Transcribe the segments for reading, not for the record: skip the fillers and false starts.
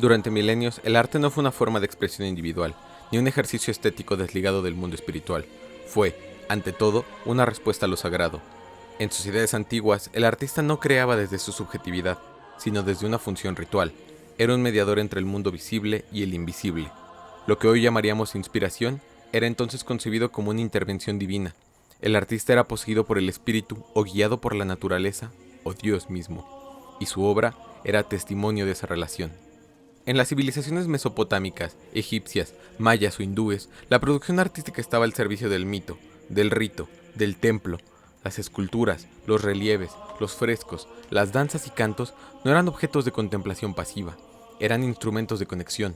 Durante milenios, el arte no fue una forma de expresión individual, ni un ejercicio estético desligado del mundo espiritual. Fue, ante todo, una respuesta a lo sagrado. En sociedades antiguas, el artista no creaba desde su subjetividad, sino desde una función ritual. Era un mediador entre el mundo visible y el invisible. Lo que hoy llamaríamos inspiración era entonces concebido como una intervención divina. El artista era poseído por el espíritu o guiado por la naturaleza o Dios mismo, y su obra era testimonio de esa relación. En las civilizaciones mesopotámicas, egipcias, mayas o hindúes, la producción artística estaba al servicio del mito, del rito, del templo. Las esculturas, los relieves, los frescos, las danzas y cantos no eran objetos de contemplación pasiva, eran instrumentos de conexión.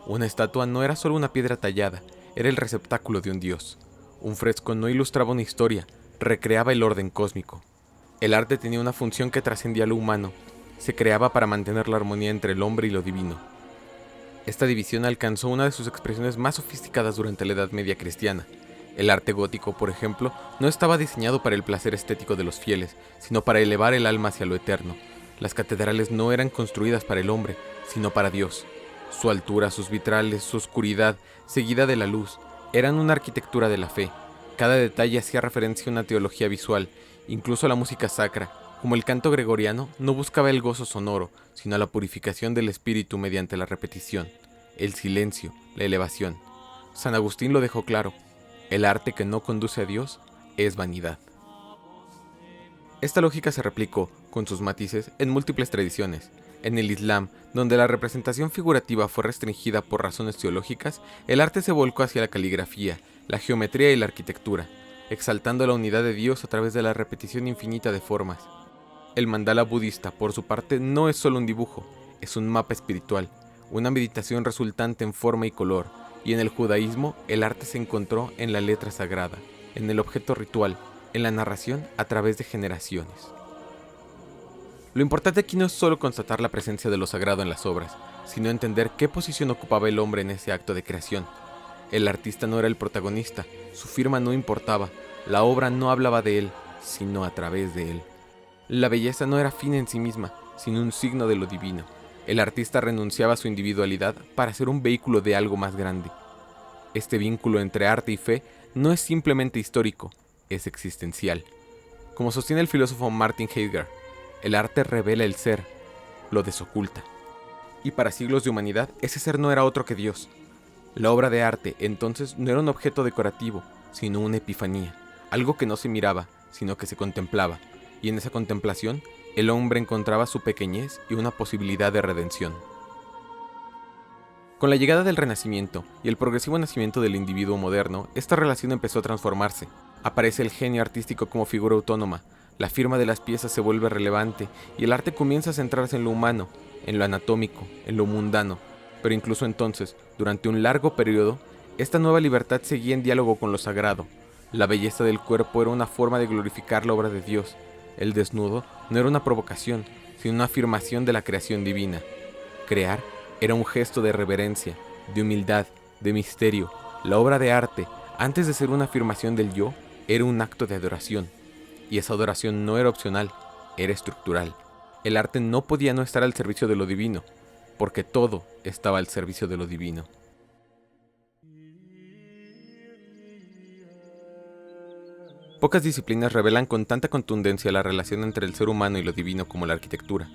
Una estatua no era solo una piedra tallada, era el receptáculo de un dios. Un fresco no ilustraba una historia, recreaba el orden cósmico. El arte tenía una función que trascendía lo humano. Se creaba para mantener la armonía entre el hombre y lo divino. Esta división alcanzó una de sus expresiones más sofisticadas durante la Edad Media cristiana. El arte gótico, por ejemplo, no estaba diseñado para el placer estético de los fieles, sino para elevar el alma hacia lo eterno. Las catedrales no eran construidas para el hombre, sino para Dios. Su altura, sus vitrales, su oscuridad, seguida de la luz, eran una arquitectura de la fe. Cada detalle hacía referencia a una teología visual, incluso la música sacra, como el canto gregoriano, no buscaba el gozo sonoro, sino la purificación del espíritu mediante la repetición, el silencio, la elevación. San Agustín lo dejó claro: el arte que no conduce a Dios es vanidad. Esta lógica se replicó, con sus matices, en múltiples tradiciones. En el Islam, donde la representación figurativa fue restringida por razones teológicas, el arte se volcó hacia la caligrafía, la geometría y la arquitectura, exaltando la unidad de Dios a través de la repetición infinita de formas. El mandala budista, por su parte, no es solo un dibujo, es un mapa espiritual, una meditación resultante en forma y color, y en el judaísmo el arte se encontró en la letra sagrada, en el objeto ritual, en la narración a través de generaciones. Lo importante aquí no es solo constatar la presencia de lo sagrado en las obras, sino entender qué posición ocupaba el hombre en ese acto de creación. El artista no era el protagonista, su firma no importaba, la obra no hablaba de él, sino a través de él. La belleza no era fin en sí misma, sino un signo de lo divino. El artista renunciaba a su individualidad para ser un vehículo de algo más grande. Este vínculo entre arte y fe no es simplemente histórico, es existencial. Como sostiene el filósofo Martin Heidegger, el arte revela el ser, lo desoculta. Y para siglos de humanidad, ese ser no era otro que Dios. La obra de arte, entonces, no era un objeto decorativo, sino una epifanía, algo que no se miraba, sino que se contemplaba. Y en esa contemplación, el hombre encontraba su pequeñez y una posibilidad de redención. Con la llegada del Renacimiento y el progresivo nacimiento del individuo moderno, esta relación empezó a transformarse. Aparece el genio artístico como figura autónoma, la firma de las piezas se vuelve relevante y el arte comienza a centrarse en lo humano, en lo anatómico, en lo mundano. Pero incluso entonces, durante un largo periodo, esta nueva libertad seguía en diálogo con lo sagrado. La belleza del cuerpo era una forma de glorificar la obra de Dios. El desnudo no era una provocación, sino una afirmación de la creación divina. Crear era un gesto de reverencia, de humildad, de misterio. La obra de arte, antes de ser una afirmación del yo, era un acto de adoración. Y esa adoración no era opcional, era estructural. El arte no podía no estar al servicio de lo divino, porque todo estaba al servicio de lo divino. Pocas disciplinas revelan con tanta contundencia la relación entre el ser humano y lo divino como la arquitectura.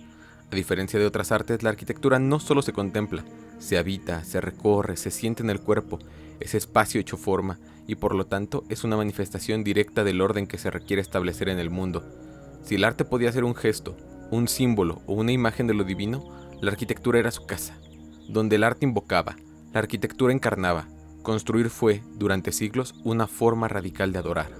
A diferencia de otras artes, la arquitectura no solo se contempla, se habita, se recorre, se siente en el cuerpo, es espacio hecho forma, y por lo tanto es una manifestación directa del orden que se requiere establecer en el mundo. Si el arte podía ser un gesto, un símbolo o una imagen de lo divino, la arquitectura era su casa, donde el arte invocaba, la arquitectura encarnaba. Construir fue, durante siglos, una forma radical de adorar.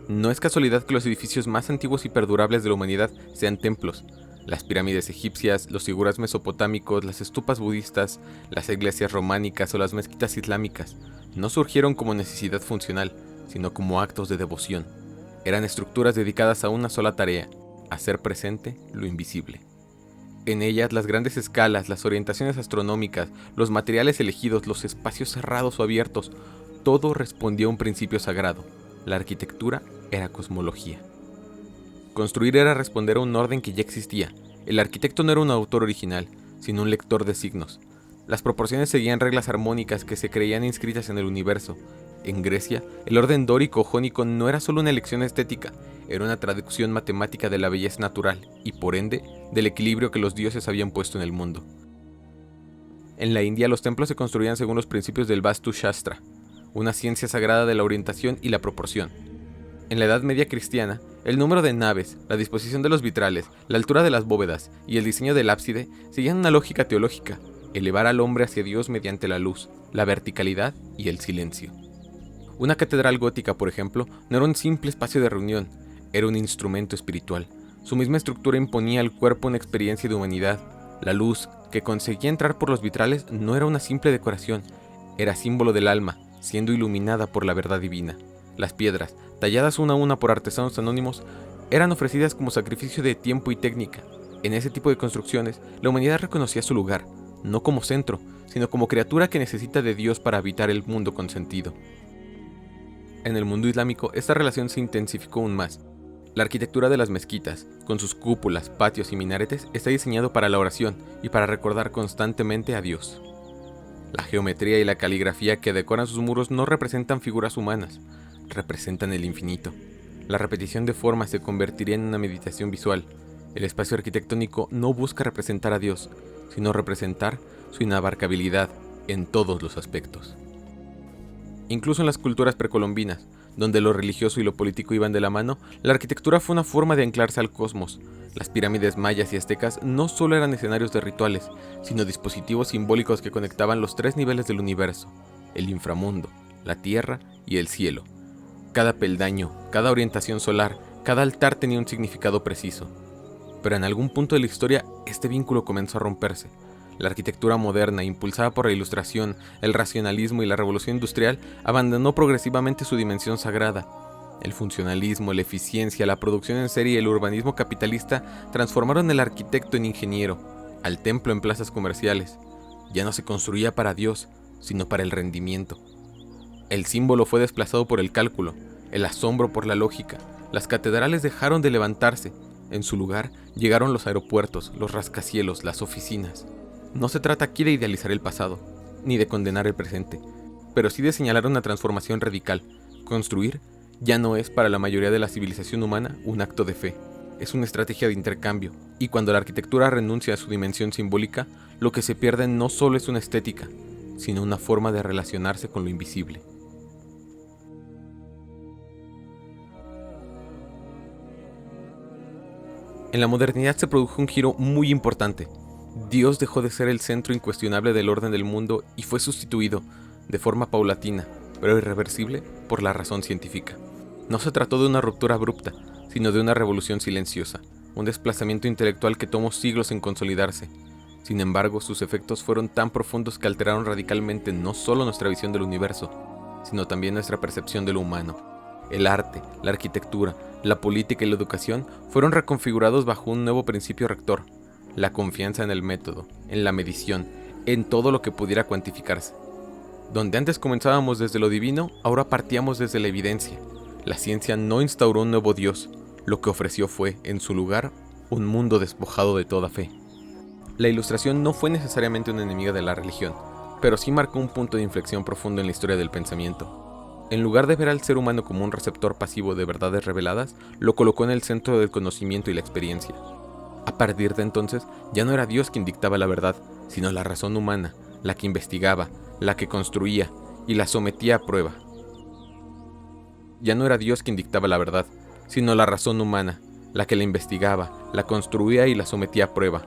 No es casualidad que los edificios más antiguos y perdurables de la humanidad sean templos. Las pirámides egipcias, los figuras mesopotámicos, las estupas budistas, las iglesias románicas o las mezquitas islámicas no surgieron como necesidad funcional, sino como actos de devoción. Eran estructuras dedicadas a una sola tarea: hacer presente lo invisible. En ellas, las grandes escalas, las orientaciones astronómicas, los materiales elegidos, los espacios cerrados o abiertos, todo respondía a un principio sagrado. La arquitectura era cosmología. Construir era responder a un orden que ya existía. El arquitecto no era un autor original, sino un lector de signos. Las proporciones seguían reglas armónicas que se creían inscritas en el universo. En Grecia, el orden dórico-jónico no era solo una elección estética, era una traducción matemática de la belleza natural y, por ende, del equilibrio que los dioses habían puesto en el mundo. En la India, los templos se construían según los principios del Vastu Shastra, una ciencia sagrada de la orientación y la proporción. En la Edad Media cristiana, el número de naves, la disposición de los vitrales, la altura de las bóvedas y el diseño del ábside seguían una lógica teológica: elevar al hombre hacia Dios mediante la luz, la verticalidad y el silencio. Una catedral gótica, por ejemplo, no era un simple espacio de reunión, era un instrumento espiritual. Su misma estructura imponía al cuerpo una experiencia de humanidad. La luz que conseguía entrar por los vitrales no era una simple decoración, era símbolo del alma, siendo iluminada por la verdad divina. Las piedras, talladas una a una por artesanos anónimos, eran ofrecidas como sacrificio de tiempo y técnica. En ese tipo de construcciones, la humanidad reconocía su lugar, no como centro, sino como criatura que necesita de Dios para habitar el mundo con sentido. En el mundo islámico, esta relación se intensificó aún más. La arquitectura de las mezquitas, con sus cúpulas, patios y minaretes, está diseñado para la oración y para recordar constantemente a Dios. La geometría y la caligrafía que decoran sus muros no representan figuras humanas, representan el infinito. La repetición de formas se convertiría en una meditación visual. El espacio arquitectónico no busca representar a Dios, sino representar su inabarcabilidad en todos los aspectos. Incluso en las culturas precolombinas, donde lo religioso y lo político iban de la mano, la arquitectura fue una forma de anclarse al cosmos. Las pirámides mayas y aztecas no solo eran escenarios de rituales, sino dispositivos simbólicos que conectaban los tres niveles del universo: el inframundo, la tierra y el cielo. Cada peldaño, cada orientación solar, cada altar tenía un significado preciso. Pero en algún punto de la historia, este vínculo comenzó a romperse. La arquitectura moderna, impulsada por la Ilustración, el racionalismo y la Revolución Industrial, abandonó progresivamente su dimensión sagrada. El funcionalismo, la eficiencia, la producción en serie y el urbanismo capitalista transformaron al arquitecto en ingeniero, al templo en plazas comerciales. Ya no se construía para Dios, sino para el rendimiento. El símbolo fue desplazado por el cálculo, el asombro por la lógica. Las catedrales dejaron de levantarse. En su lugar llegaron los aeropuertos, los rascacielos, las oficinas. No se trata aquí de idealizar el pasado, ni de condenar el presente, pero sí de señalar una transformación radical. Construir ya no es para la mayoría de la civilización humana un acto de fe, es una estrategia de intercambio, y cuando la arquitectura renuncia a su dimensión simbólica, lo que se pierde no solo es una estética, sino una forma de relacionarse con lo invisible. En la modernidad se produjo un giro muy importante. Dios dejó de ser el centro incuestionable del orden del mundo y fue sustituido, de forma paulatina, pero irreversible, por la razón científica. No se trató de una ruptura abrupta, sino de una revolución silenciosa, un desplazamiento intelectual que tomó siglos en consolidarse. Sin embargo, sus efectos fueron tan profundos que alteraron radicalmente no solo nuestra visión del universo, sino también nuestra percepción de lo humano. El arte, la arquitectura, la política y la educación fueron reconfigurados bajo un nuevo principio rector: la confianza en el método, en la medición, en todo lo que pudiera cuantificarse. Donde antes comenzábamos desde lo divino, ahora partíamos desde la evidencia. La ciencia no instauró un nuevo Dios, lo que ofreció fue, en su lugar, un mundo despojado de toda fe. La Ilustración no fue necesariamente una enemiga de la religión, pero sí marcó un punto de inflexión profundo en la historia del pensamiento. En lugar de ver al ser humano como un receptor pasivo de verdades reveladas, lo colocó en el centro del conocimiento y la experiencia. A partir de entonces, ya no era Dios quien dictaba la verdad, sino la razón humana, la que investigaba, la que construía y la sometía a prueba. Ya no era Dios quien dictaba la verdad, sino la razón humana, la que la investigaba, la construía y la sometía a prueba.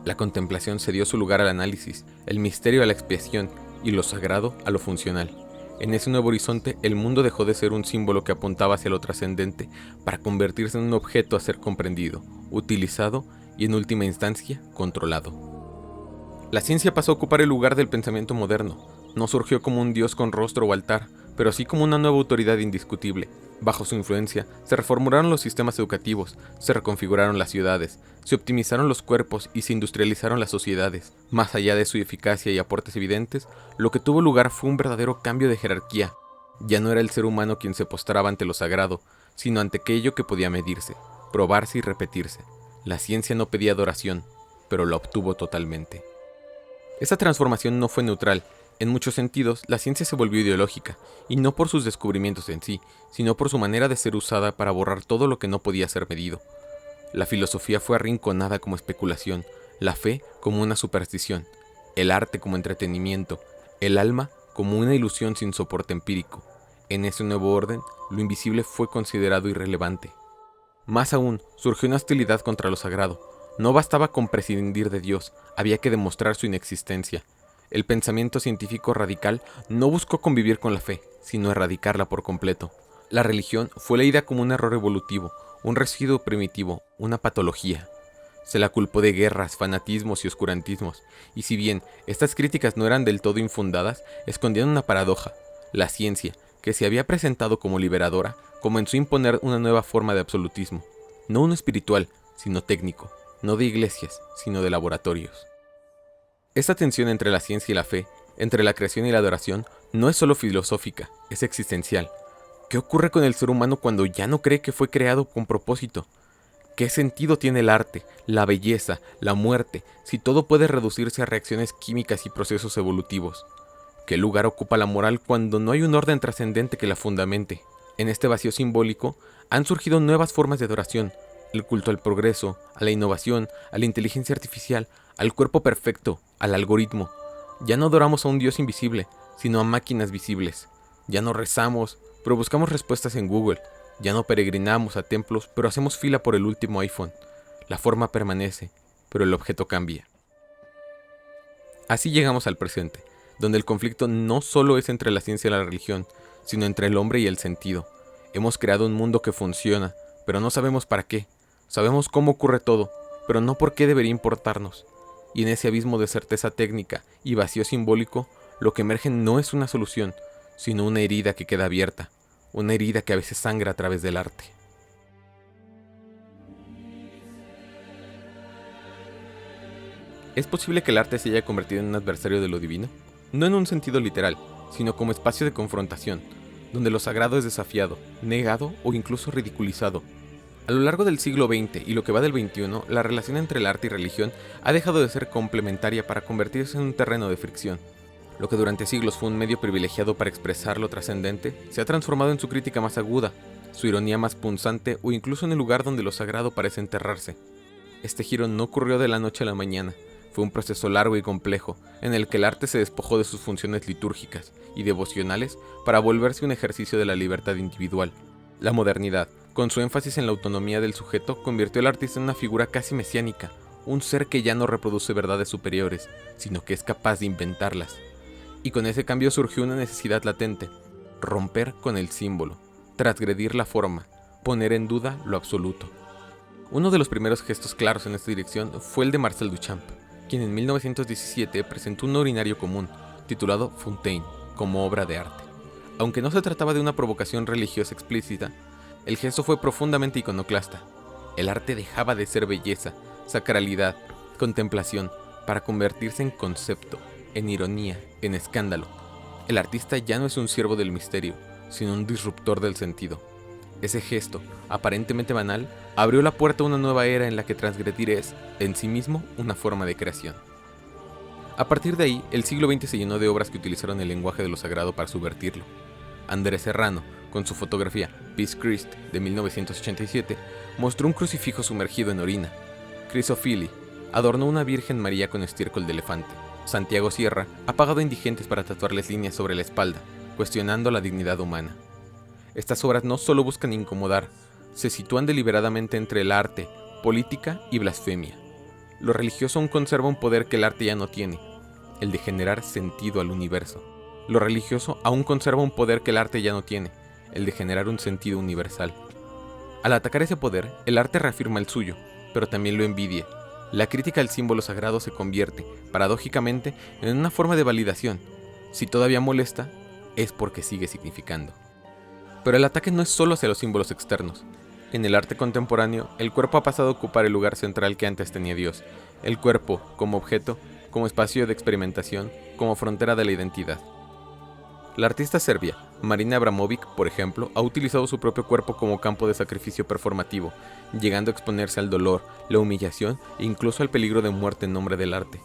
La contemplación cedió su lugar al análisis, el misterio a la expiación y lo sagrado a lo funcional. En ese nuevo horizonte, el mundo dejó de ser un símbolo que apuntaba hacia lo trascendente para convertirse en un objeto a ser comprendido, utilizado y, en última instancia, controlado. La ciencia pasó a ocupar el lugar del pensamiento moderno. No surgió como un dios con rostro o altar, pero sí como una nueva autoridad indiscutible. Bajo su influencia, se reformularon los sistemas educativos, se reconfiguraron las ciudades, se optimizaron los cuerpos y se industrializaron las sociedades. Más allá de su eficacia y aportes evidentes, lo que tuvo lugar fue un verdadero cambio de jerarquía. Ya no era el ser humano quien se postraba ante lo sagrado, sino ante aquello que podía medirse, probarse y repetirse. La ciencia no pedía adoración, pero la obtuvo totalmente. Esta transformación no fue neutral. En muchos sentidos, la ciencia se volvió ideológica, y no por sus descubrimientos en sí, sino por su manera de ser usada para borrar todo lo que no podía ser medido. La filosofía fue arrinconada como especulación, la fe como una superstición, el arte como entretenimiento, el alma como una ilusión sin soporte empírico. En ese nuevo orden, lo invisible fue considerado irrelevante. Más aún, surgió una hostilidad contra lo sagrado. No bastaba con prescindir de Dios, había que demostrar su inexistencia. El pensamiento científico radical no buscó convivir con la fe, sino erradicarla por completo. La religión fue leída como un error evolutivo, un residuo primitivo, una patología. Se la culpó de guerras, fanatismos y oscurantismos, y si bien estas críticas no eran del todo infundadas, escondían una paradoja. La ciencia, que se había presentado como liberadora, comenzó a imponer una nueva forma de absolutismo, no uno espiritual, sino técnico, no de iglesias, sino de laboratorios. Esta tensión entre la ciencia y la fe, entre la creación y la adoración, no es solo filosófica, es existencial. ¿Qué ocurre con el ser humano cuando ya no cree que fue creado con propósito? ¿Qué sentido tiene el arte, la belleza, la muerte, si todo puede reducirse a reacciones químicas y procesos evolutivos? ¿Qué lugar ocupa la moral cuando no hay un orden trascendente que la fundamente? En este vacío simbólico han surgido nuevas formas de adoración, el culto al progreso, a la innovación, a la inteligencia artificial, al cuerpo perfecto, al algoritmo. Ya no adoramos a un Dios invisible, sino a máquinas visibles. Ya no rezamos, pero buscamos respuestas en Google. Ya no peregrinamos a templos, pero hacemos fila por el último iPhone. La forma permanece, pero el objeto cambia. Así llegamos al presente, donde el conflicto no solo es entre la ciencia y la religión, sino entre el hombre y el sentido. Hemos creado un mundo que funciona, pero no sabemos para qué. Sabemos cómo ocurre todo, pero no por qué debería importarnos. Y en ese abismo de certeza técnica y vacío simbólico, lo que emerge no es una solución, sino una herida que queda abierta, una herida que a veces sangra a través del arte. ¿Es posible que el arte se haya convertido en un adversario de lo divino? No en un sentido literal, sino como espacio de confrontación, donde lo sagrado es desafiado, negado o incluso ridiculizado. A lo largo del siglo XX y lo que va del XXI, la relación entre el arte y religión ha dejado de ser complementaria para convertirse en un terreno de fricción. Lo que durante siglos fue un medio privilegiado para expresar lo trascendente, se ha transformado en su crítica más aguda, su ironía más punzante o incluso en el lugar donde lo sagrado parece enterrarse. Este giro no ocurrió de la noche a la mañana, fue un proceso largo y complejo, en el que el arte se despojó de sus funciones litúrgicas y devocionales para volverse un ejercicio de la libertad individual. La modernidad, con su énfasis en la autonomía del sujeto, convirtió al artista en una figura casi mesiánica, un ser que ya no reproduce verdades superiores, sino que es capaz de inventarlas. Y con ese cambio surgió una necesidad latente: romper con el símbolo, transgredir la forma, poner en duda lo absoluto. Uno de los primeros gestos claros en esta dirección fue el de Marcel Duchamp, quien en 1917 presentó un urinario común, titulado Fontaine, como obra de arte. Aunque no se trataba de una provocación religiosa explícita, el gesto fue profundamente iconoclasta. El arte dejaba de ser belleza, sacralidad, contemplación, para convertirse en concepto, en ironía, en escándalo. El artista ya no es un siervo del misterio, sino un disruptor del sentido. Ese gesto, aparentemente banal, abrió la puerta a una nueva era en la que transgredir es, en sí mismo, una forma de creación. A partir de ahí, el siglo XX se llenó de obras que utilizaron el lenguaje de lo sagrado para subvertirlo. Andrés Serrano, con su fotografía Peace Christ de 1987, mostró un crucifijo sumergido en orina. Chris O'Feely adornó una Virgen María con estiércol de elefante. Santiago Sierra ha pagado a indigentes para tatuarles líneas sobre la espalda, cuestionando la dignidad humana. Estas obras no solo buscan incomodar, se sitúan deliberadamente entre el arte, política y blasfemia. Lo religioso aún conserva un poder que el arte ya no tiene, el de generar sentido al universo. Lo religioso aún conserva un poder que el arte ya no tiene, el de generar un sentido universal. Al atacar ese poder, el arte reafirma el suyo, pero también lo envidia. La crítica al símbolo sagrado se convierte, paradójicamente, en una forma de validación. Si todavía molesta, es porque sigue significando. Pero el ataque no es solo hacia los símbolos externos. En el arte contemporáneo, el cuerpo ha pasado a ocupar el lugar central que antes tenía Dios. El cuerpo, como objeto, como espacio de experimentación, como frontera de la identidad. La artista serbia, Marina Abramovic, por ejemplo, ha utilizado su propio cuerpo como campo de sacrificio performativo, llegando a exponerse al dolor, la humillación e incluso al peligro de muerte en nombre del arte.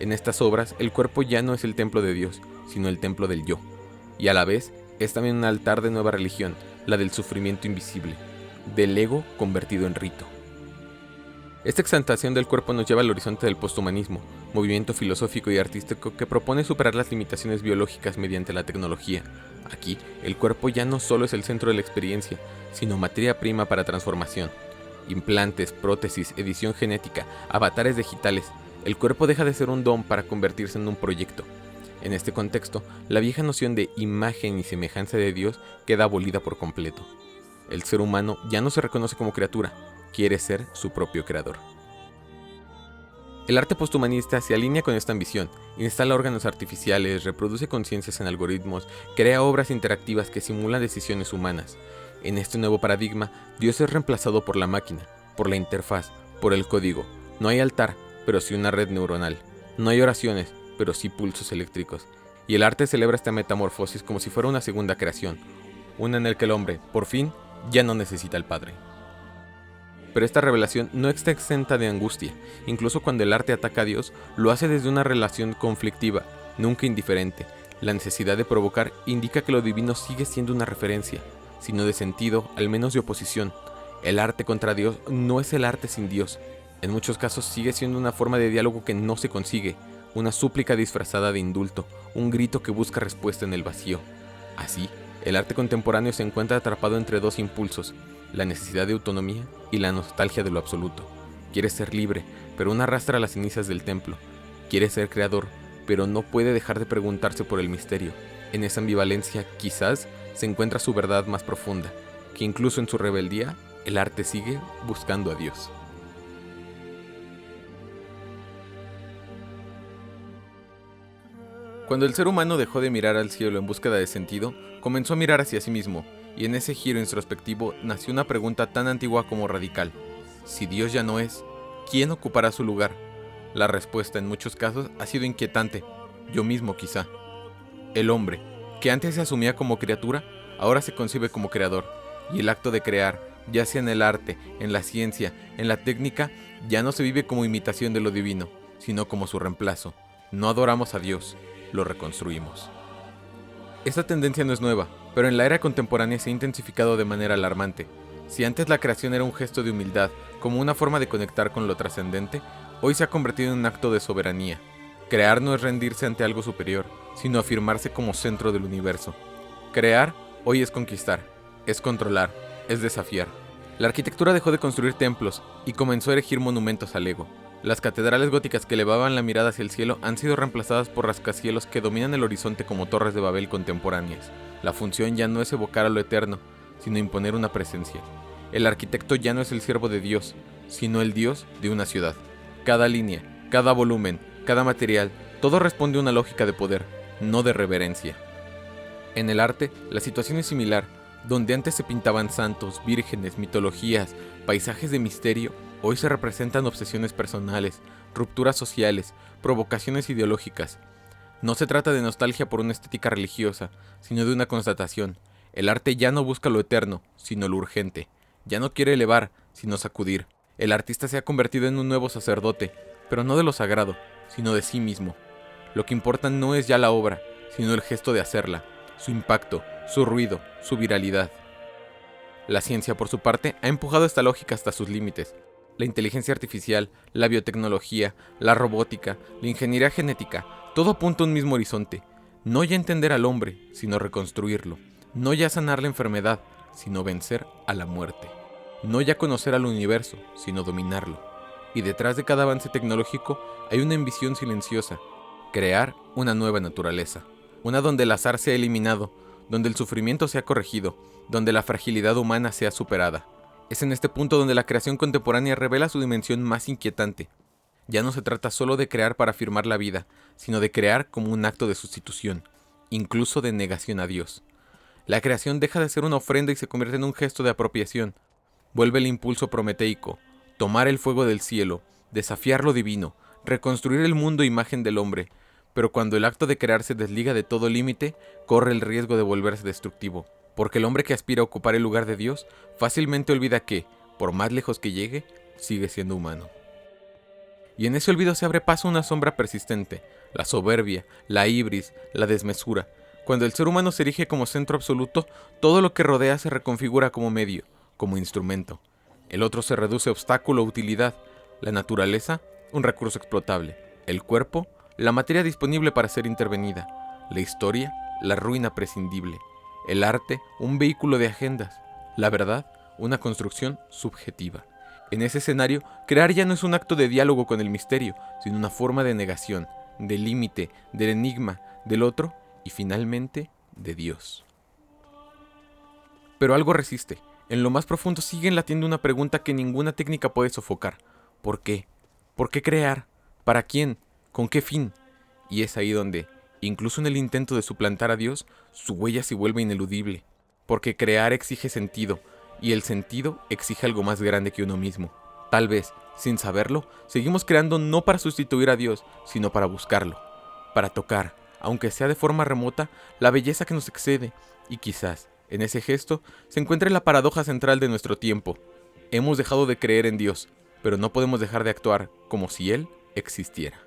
En estas obras, el cuerpo ya no es el templo de Dios, sino el templo del yo, y a la vez es también un altar de nueva religión, la del sufrimiento invisible, del ego convertido en rito. Esta exaltación del cuerpo nos lleva al horizonte del posthumanismo, movimiento filosófico y artístico que propone superar las limitaciones biológicas mediante la tecnología. Aquí, el cuerpo ya no solo es el centro de la experiencia, sino materia prima para transformación. Implantes, prótesis, edición genética, avatares digitales, el cuerpo deja de ser un don para convertirse en un proyecto. En este contexto, la vieja noción de imagen y semejanza de Dios queda abolida por completo. El ser humano ya no se reconoce como criatura, quiere ser su propio creador. El arte posthumanista se alinea con esta ambición, instala órganos artificiales, reproduce conciencias en algoritmos, crea obras interactivas que simulan decisiones humanas. En este nuevo paradigma, Dios es reemplazado por la máquina, por la interfaz, por el código. No hay altar, pero sí una red neuronal. No hay oraciones, pero sí pulsos eléctricos. Y el arte celebra esta metamorfosis como si fuera una segunda creación, una en la que el hombre, por fin, ya no necesita al Padre. Pero esta revelación no está exenta de angustia. Incluso cuando el arte ataca a Dios, lo hace desde una relación conflictiva, nunca indiferente. La necesidad de provocar indica que lo divino sigue siendo una referencia, sino de sentido, al menos de oposición. El arte contra Dios no es el arte sin Dios. En muchos casos sigue siendo una forma de diálogo que no se consigue, una súplica disfrazada de indulto, un grito que busca respuesta en el vacío. Así, el arte contemporáneo se encuentra atrapado entre dos impulsos, la necesidad de autonomía y la nostalgia de lo absoluto. Quiere ser libre, pero aún arrastra las cenizas del templo. Quiere ser creador, pero no puede dejar de preguntarse por el misterio. En esa ambivalencia, quizás, se encuentra su verdad más profunda, que incluso en su rebeldía, el arte sigue buscando a Dios. Cuando el ser humano dejó de mirar al cielo en búsqueda de sentido, comenzó a mirar hacia sí mismo, y en ese giro introspectivo nació una pregunta tan antigua como radical. Si Dios ya no es, ¿quién ocupará su lugar? La respuesta en muchos casos ha sido inquietante, yo mismo quizá. El hombre, que antes se asumía como criatura, ahora se concibe como creador, y el acto de crear, ya sea en el arte, en la ciencia, en la técnica, ya no se vive como imitación de lo divino, sino como su reemplazo. No adoramos a Dios, lo reconstruimos. Esta tendencia no es nueva, pero en la era contemporánea se ha intensificado de manera alarmante. Si antes la creación era un gesto de humildad, como una forma de conectar con lo trascendente, hoy se ha convertido en un acto de soberanía. Crear no es rendirse ante algo superior, sino afirmarse como centro del universo. Crear hoy es conquistar, es controlar, es desafiar. La arquitectura dejó de construir templos y comenzó a erigir monumentos al ego. Las catedrales góticas que elevaban la mirada hacia el cielo han sido reemplazadas por rascacielos que dominan el horizonte como torres de Babel contemporáneas. La función ya no es evocar a lo eterno, sino imponer una presencia. El arquitecto ya no es el siervo de Dios, sino el Dios de una ciudad. Cada línea, cada volumen, cada material, todo responde a una lógica de poder, no de reverencia. En el arte, la situación es similar. Donde antes se pintaban santos, vírgenes, mitologías, paisajes de misterio, hoy se representan obsesiones personales, rupturas sociales, provocaciones ideológicas. No se trata de nostalgia por una estética religiosa, sino de una constatación. El arte ya no busca lo eterno, sino lo urgente. Ya no quiere elevar, sino sacudir. El artista se ha convertido en un nuevo sacerdote, pero no de lo sagrado, sino de sí mismo. Lo que importa no es ya la obra, sino el gesto de hacerla, su impacto, su ruido, su viralidad. La ciencia, por su parte, ha empujado esta lógica hasta sus límites. La inteligencia artificial, la biotecnología, la robótica, la ingeniería genética, todo apunta a un mismo horizonte. No ya entender al hombre, sino reconstruirlo. No ya sanar la enfermedad, sino vencer a la muerte. No ya conocer al universo, sino dominarlo. Y detrás de cada avance tecnológico hay una ambición silenciosa: crear una nueva naturaleza. Una donde el azar sea eliminado, donde el sufrimiento sea corregido, donde la fragilidad humana sea superada. Es en este punto donde la creación contemporánea revela su dimensión más inquietante. Ya no se trata solo de crear para afirmar la vida, sino de crear como un acto de sustitución, incluso de negación a Dios. La creación deja de ser una ofrenda y se convierte en un gesto de apropiación. Vuelve el impulso prometeico, tomar el fuego del cielo, desafiar lo divino, reconstruir el mundo a imagen del hombre. Pero cuando el acto de crear se desliga de todo límite, corre el riesgo de volverse destructivo, porque el hombre que aspira a ocupar el lugar de Dios fácilmente olvida que, por más lejos que llegue, sigue siendo humano. y en ese olvido se abre paso una sombra persistente, la soberbia, la ibris, la desmesura. Cuando el ser humano se erige como centro absoluto, todo lo que rodea se reconfigura como medio, como instrumento. El otro se reduce a obstáculo o utilidad, la naturaleza, un recurso explotable, el cuerpo, la materia disponible para ser intervenida, la historia, la ruina prescindible, el arte, un vehículo de agendas, la verdad, una construcción subjetiva. En ese escenario, crear ya no es un acto de diálogo con el misterio, sino una forma de negación, de límite, del enigma, del otro y finalmente de Dios. Pero algo resiste. En lo más profundo sigue latiendo una pregunta que ninguna técnica puede sofocar. ¿Por qué? ¿Por qué crear? ¿Para quién? ¿Con qué fin? Y es ahí donde, incluso en el intento de suplantar a Dios, su huella se vuelve ineludible. Porque crear exige sentido, y el sentido exige algo más grande que uno mismo. Tal vez, sin saberlo, seguimos creando no para sustituir a Dios, sino para buscarlo. Para tocar, aunque sea de forma remota, la belleza que nos excede, y quizás, en ese gesto, se encuentre la paradoja central de nuestro tiempo. Hemos dejado de creer en Dios, pero no podemos dejar de actuar como si Él existiera.